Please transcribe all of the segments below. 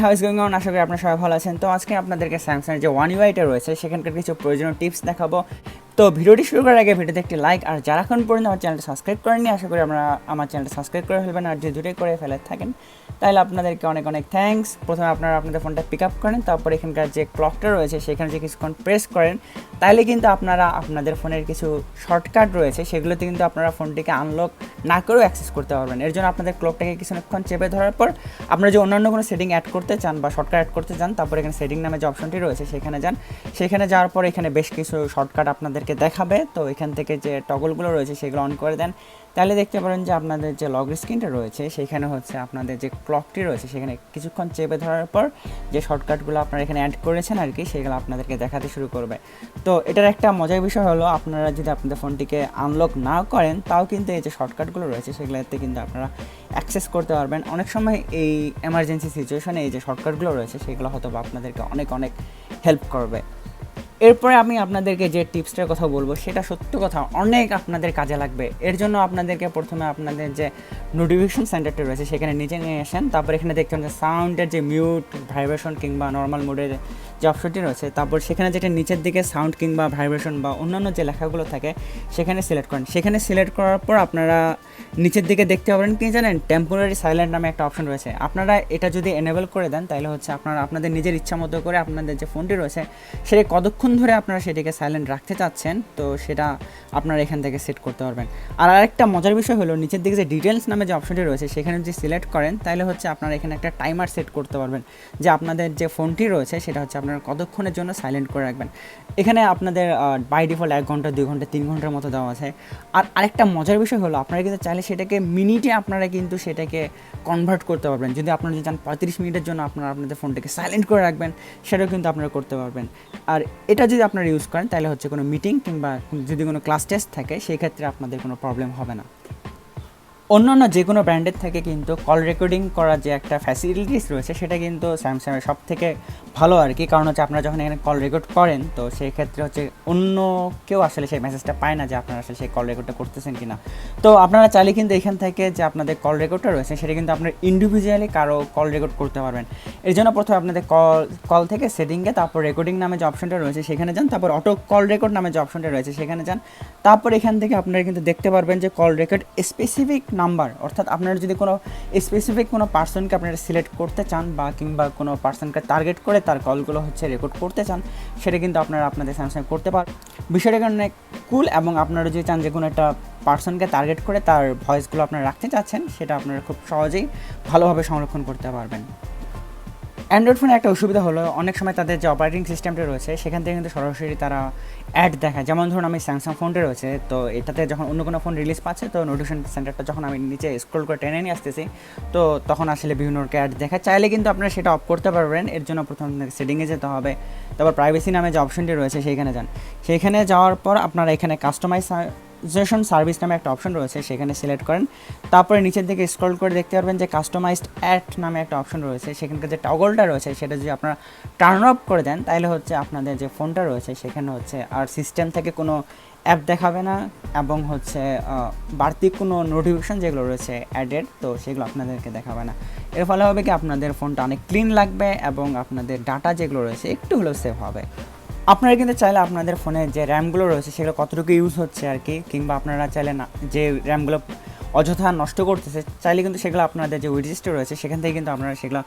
How is going on, আশা করি আপনারা সবাই ভালো আছেন। তো আজকে আপনাদেরকে স্যামসাংয়ের যে ওয়ান ইউআইটা রয়েছে সেখানকার কিছু প্রয়োজনীয় টিপস দেখাবো। তো ভিডিওটি শুরু করার আগে ভিডিওতে একটি লাইক, আর যারা এখন পর্যন্ত আমার চ্যানেলটা সাবস্ক্রাইব করেননি আশা করি আপনারা আমার চ্যানেলটা সাবস্ক্রাইব করে ফেলবেন, আর যদি দুটোই করে ফেলে থাকেন তাহলে আপনাদেরকে অনেক অনেক থ্যাঙ্কস। প্রথমে আপনারা আপনাদের ফোনটা পিক আপ করেন, তারপর এখানকার যে ক্লকটা রয়েছে সেখানে যে কিছুক্ষণ প্রেস করেন, তাহলে কিন্তু আপনারা আপনাদের ফোনের কিছু শর্টকাট রয়েছে সেগুলোতে কিন্তু আপনারা ফোনটিকে আনলক না করেও অ্যাক্সেস করতে পারবেন। এর জন্য আপনাদের ক্লকটাকে কিছুক্ষণ চেপে ধরার পর আপনারা যে অন্যান্য কোনো সেটিং অ্যাড করতে চান বা শর্টকাট অ্যাড করতে চান, তারপর এখানে সেটিং নামে যে অপশনটি রয়েছে সেখানে যান। সেখানে যাওয়ার পর এখানে বেশ কিছু শর্টকাট আপনাদেরকে দেখাবে। তো এখান থেকে যে টগলগুলো রয়েছে সেগুলো অন করে দেন, তাহলে দেখতে পারেন যে আপনাদের যে লক স্ক্রিনটা রয়েছে সেখানে হচ্ছে আপনাদের যে ক্লকটি রয়েছে সেখানে কিছুক্ষণ চেপে ধরার পর যে শর্টকাটগুলো আপনারা এখানে অ্যাড করেছেন আর কি, সেগুলো আপনাদেরকে দেখাতে শুরু করবে। তো এটার একটা মজার বিষয় হলো, আপনারা যদি আপনাদের ফোনটিকে আনলক না করেন তাও কিন্তু এই যে শর্টকাটগুলো রয়েছে সেগুলোতে কিন্তু আপনারা অ্যাক্সেস করতে পারবেন। অনেক সময় এই এমার্জেন্সি সিচুয়েশনে এই যে শর্টকাটগুলো রয়েছে সেগুলো হয়তো আপনাদেরকে অনেক অনেক হেল্প করবে। এরপরে আমি আপনাদেরকে যে টিপসটার কথা বলবো সেটা সত্য কথা অনেক আপনাদের কাজে লাগবে। এর জন্য আপনাদেরকে প্রথমে আপনাদের যে নোটিফিকেশন সেন্টারটা রয়েছে সেখানে নিচে নিয়ে আসেন, তারপর এখানে দেখতে পাবেন যে সাউন্ডের যে মিউট, ভাইব্রেশন কিংবা নর্মাল মোডের যে অপশনটি রয়েছে, তারপর সেখানে যেটা নিচের দিকে সাউন্ড কিংবা ভাইব্রেশন বা অন্যান্য যে লেখাগুলো থাকে সেখানে সিলেক্ট করেন। সেখানে সিলেক্ট করার পর আপনারা নিচের দিকে দেখতে পাবেন কি জানেন, টেম্পোরারি সাইলেন্ট নামে একটা অপশন রয়েছে। আপনারা এটা যদি এনেবল করে দেন তাহলে হচ্ছে আপনারা আপনাদের নিজের ইচ্ছা মতো করে আপনাদের যে ফোনটি রয়েছে সেটা কতক্ষণ ধরে আপনারা সেটিকে সাইলেন্ট রাখতে চাচ্ছেন তো সেটা আপনারা এখান থেকে সেট করতে পারবেন। আর আরেকটা মজার বিষয় হলো, নিচের দিকে যে ডিটেলস নামে যে অপশনটি রয়েছে সেখানে যদি সিলেক্ট করেন তাহলে হচ্ছে আপনারা এখানে একটা টাইমার সেট করতে পারবেন যে আপনাদের যে ফোনটি রয়েছে সেটা হচ্ছে আপনারা কতক্ষণের জন্য সাইলেন্ট করে রাখবেন। এখানে আপনাদের বাই ডিফল্ট 1 ঘন্টা, 2 ঘন্টা, 3 ঘন্টার মতো দেওয়া আছে। আর আরেকটা মজার বিষয় হলো, আপনারা কিন্তু চাইলে সেটাকে মিনিটে আপনারা কিন্তু সেটাকে কনভার্ট করতে পারবেন। যদি আপনারা যদি চান 35 মিনিটের জন্য আপনারা আপনাদের ফোনটাকে সাইলেন্ট করে রাখবেন সেটাও কিন্তু আপনারা করতে পারবেন। আর এটা যদি আপনারা ইউজ করেন তাহলে হচ্ছে কোনো মিটিং কিংবা যদি কোনো ক্লাস টেস্ট থাকে সেই ক্ষেত্রে আপনাদের কোনো প্রবলেম হবে না। অন্যান্য যে কোনো ব্র্যান্ডের থেকে কিন্তু কল রেকর্ডিং করার যে একটা ফ্যাসিলিটিস রয়েছে সেটা কিন্তু স্যামসাংয়ের সব থেকে ভালো আর কি। কারণ হচ্ছে আপনারা যখন এখানে কল রেকর্ড করেন তো সেই ক্ষেত্রে হচ্ছে অন্য কেউ আসলে সেই মেসেজটা পায় না যে আপনারা আসলে সেই কল রেকর্ডটা করতেছেন কিনা। তো আপনারা চাইলে কিন্তু এখান থেকে যে আপনাদের কল রেকর্ডটা রয়েছে সেটা কিন্তু আপনারা ইন্ডিভিজুয়ালি কারো কল রেকর্ড করতে পারবেন। এর জন্য প্রথমে আপনাদের কল থেকে সেটিংয়ে, তারপর রেকর্ডিং নামে যে অপশনটা রয়েছে সেখানে যান, তারপর অটো কল রেকর্ড নামে যে অপশনটা রয়েছে সেখানে যান। তারপর এখান থেকে আপনারা কিন্তু দেখতে পারবেন যে কল রেকর্ড স্পেসিফিক নাম্বার, অর্থাৎ আপনারা যদি কোনো স্পেসিফিক কোনো পার্সনকে আপনারা সিলেক্ট করতে চান বা কিংবা কোনো পার্সনকে টার্গেট করে তার কলগুলো হচ্ছে রেকর্ড করতে চান সেটা কিন্তু আপনারা আপনাদের স্যামসাং করতে পারেন। বিষয়টা অনেক কুল, এবং আপনারা যদি চান যে কোনো একটা পার্সনকে টার্গেট করে তার ভয়েসগুলো আপনারা রাখতে চাচ্ছেন সেটা আপনারা খুব সহজেই ভালোভাবে সংরক্ষণ করতে পারবেন। অ্যান্ড্রয়েড ফোনে একটা অসুবিধা হলো, অনেক সময় তাদের যে অপারেটিং সিস্টেমটা রয়েছে সেখান থেকে কিন্তু সরাসরি তারা অ্যাড দেখায়। যেমন ধরুন আমি স্যামসাং ফোনটা রয়েছে, তো এটাতে যখন অন্য কোনো ফোন রিলিজ পাচ্ছে তো নোটিফিকেশন সেন্টারটা যখন আমি নিচে স্ক্রল করে টেনে নিয়ে আসতেছি তো তখন আসলে বিভিন্ন অ্যাড দেখায়। চাইলে কিন্তু আপনারা সেটা অফ করতে পারবেন। এর জন্য প্রথম সেটিংয়ে যেতে হবে, তারপর প্রাইভেসি নামে যে অপশনটি রয়েছে সেইখানে যান। সেইখানে যাওয়ার পর আপনারা এখানে কাস্টমাইজেশন সার্ভিস নামে একটা অপশন রয়েছে সেখানে সিলেক্ট করেন। তারপরে নিচের দিকে স্ক্রল করে দেখতে পারবেন যে কাস্টমাইজড অ্যাড নামে একটা অপশন রয়েছে, সেখানকার যে টগলটা রয়েছে সেটা যদি আপনারা টার্ন অফ করে দেন তাহলে হচ্ছে আপনাদের যে ফোনটা রয়েছে সেখানে হচ্ছে আর সিস্টেম থেকে কোনো অ্যাপ দেখাবে না, এবং হচ্ছে বাড়তি কোনো নোটিফিকেশান যেগুলো রয়েছে অ্যাডেড তো সেগুলো আপনাদেরকে দেখাবে না। এর ফলে হবে কি আপনাদের ফোনটা অনেক ক্লিন লাগবে এবং আপনাদের ডাটা যেগুলো রয়েছে একটু হলেও সেভ হবে। আপনারা কিন্তু চাইলে আপনাদের ফোনে যে র্যামগুলো রয়েছে সেগুলো কতটুকু ইউজ হচ্ছে আর কি, কিংবা আপনারা চাইলে না যে র্যামগুলো অযথা নষ্ট করতেছে চাইলে কিন্তু সেগুলো আপনাদের যে উইডজেটটা রয়েছে সেখান থেকে কিন্তু আপনারা সেগুলো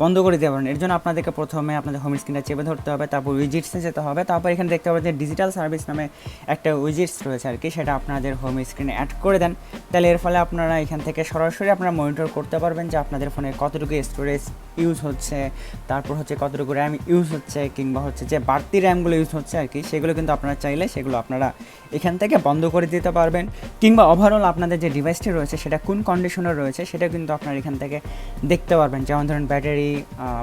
বন্ধ করে দিতে পারেন। এর জন্য আপনাদেরকে প্রথমে আপনাদের হোম স্ক্রিনটা চেপে ধরতে হবে, তারপর উইজেটসে যেতে হবে, তারপর এখানে দেখতে পাবেন যে ডিজিটাল সার্ভিস নামে একটা উইজেটস রয়েছে আর কি, সেটা আপনাদের হোম স্ক্রিনে অ্যাড করে দেন। তাহলে এর ফলে আপনারা এখান থেকে সরাসরি আপনারা মনিটর করতে পারবেন যে আপনাদের ফোনে কতটুকু স্টোরেজ ইউজ হচ্ছে, তারপর হচ্ছে কতটুকু র্যাম ইউজ হচ্ছে, কিংবা হচ্ছে যে বাড়তি র্যামগুলো ইউজ হচ্ছে আর কি, সেগুলো কিন্তু আপনারা চাইলে সেগুলো আপনারা এখান থেকে বন্ধ করে দিতে পারবেন। কিংবা ওভারঅল আপনাদের যে ডিভাইসটি রয়েছে সেটা কোন কন্ডিশনে রয়েছে সেটা কিন্তু আপনারা এখান থেকে দেখতে পারবেন। যেমন ধরুন ব্যাটারি,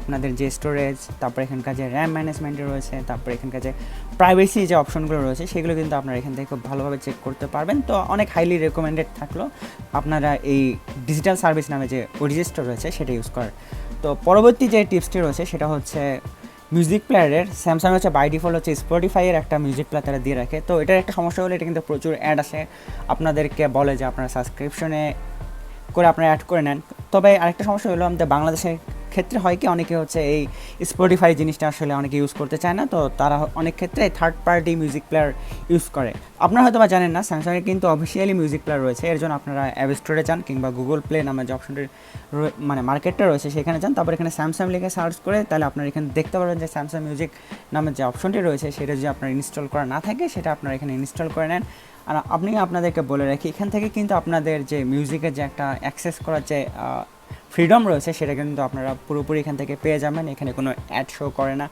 আপনাদের যে স্টোরেজ, তারপর এখানকার যে র্যাম ম্যানেজমেন্টে রয়েছে, তারপর এখানকার যে প্রাইভেসি যে অপশনগুলো রয়েছে সেগুলো কিন্তু আপনারা এখান থেকে খুব ভালোভাবে চেক করতে পারবেন। তো অনেক হাইলি রেকমেন্ডেড থাকলো আপনারা এই ডিজিটাল সার্ভিস নামে যে ওরিজিস্টার রয়েছে সেটা ইউজ করার। তো পরবর্তী যে টিপসটি রয়েছে সেটা হচ্ছে মিউজিক প্লেয়ারের। স্যামসাং হচ্ছে বাই ডিফল্ট হচ্ছে স্পটিফাইয়ের একটা মিউজিক প্লেয়ার তারা দিয়ে রাখে। তো এটার একটা সমস্যা হলো, এটা কিন্তু প্রচুর অ্যাড আসে, আপনাদেরকে বলে যে আপনারা সাবস্ক্রিপশনে করে আপনারা অ্যাড করে নেন। তবে আরেকটা সমস্যা হলো আমাদের বাংলাদেশের ক্ষেত্রে হয় কি অনেকে হচ্ছে এই স্পটিফাই জিনিসটা আসলে অনেকে ইউজ করতে চায় না, তো তারা অনেক ক্ষেত্রে third party music player use করে। আপনারা হয়তো বা জানেন না স্যামসাংয়ের কিন্তু অফিসিয়ালি মিউজিক প্লেয়ার রয়েছে, এর জন্য আপনারা অ্যাপ স্টোরে যান কিংবা গুগল প্লে নামে যে অপশনটি মানে মার্কেটটা রয়েছে সেখানে যান, তারপর এখানে স্যামসাং লিখে সার্চ করে তাহলে আপনারা এখানে দেখতে পারবেন যে স্যামসাং মিউজিক নামের যে অপশনটি রয়েছে সেটা যদি আপনার ইনস্টল করা না থাকে সেটা আপনারা এখানে ইনস্টল করে নেন। আর আপনি আপনাদেরকে বলে রাখি এখান থেকে কিন্তু আপনাদের যে মিউজিকের যে একটা অ্যাক্সেস করার যে ফ্রিডম রয়েছে সেটা কিন্তু আপনারা পুরোপুরি এখান থেকে পেয়ে যাবেন। এখানে কোনো অ্যাড শো করে না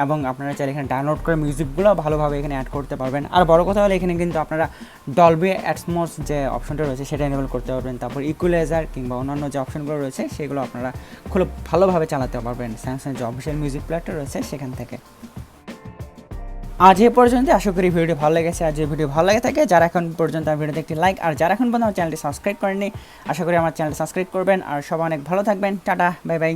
এবং আপনারা চাইলে এখানে ডাউনলোড করে মিউজিকগুলো ভালোভাবে এখানে অ্যাড করতে পারবেন। আর বড় কথা হলো এখানে কিন্তু আপনারা ডলবি অ্যাটমস যে অপশনটা রয়েছে সেটা এনেবল করতে পারবেন, তারপর ইকুয়ালাইজার কিংবা অন্যান্য যে অপশনগুলো রয়েছে সেগুলো আপনারা খুব ভালোভাবে চালাতে পারবেন স্যামসাং যে অফিসিয়াল মিউজিক প্লেয়ারটা রয়েছে সেখান থেকে। আজ এ পর্যন্ত, আশা করি ভিডিওটি ভালো লেগেছে। আর যে ভিডিও ভালো লেগে থাকে যারা এখন পর্যন্ত আমার ভিডিওতে একটি লাইক, আর যারা এখন পর্যন্ত আমার চ্যানেলটি সাবস্ক্রাইব করেননি আশা করি আমার চ্যানেলটি সাবস্ক্রাইব করবেন। আর সবাই অনেক ভালো থাকবেন, টাটা, বাই বাই।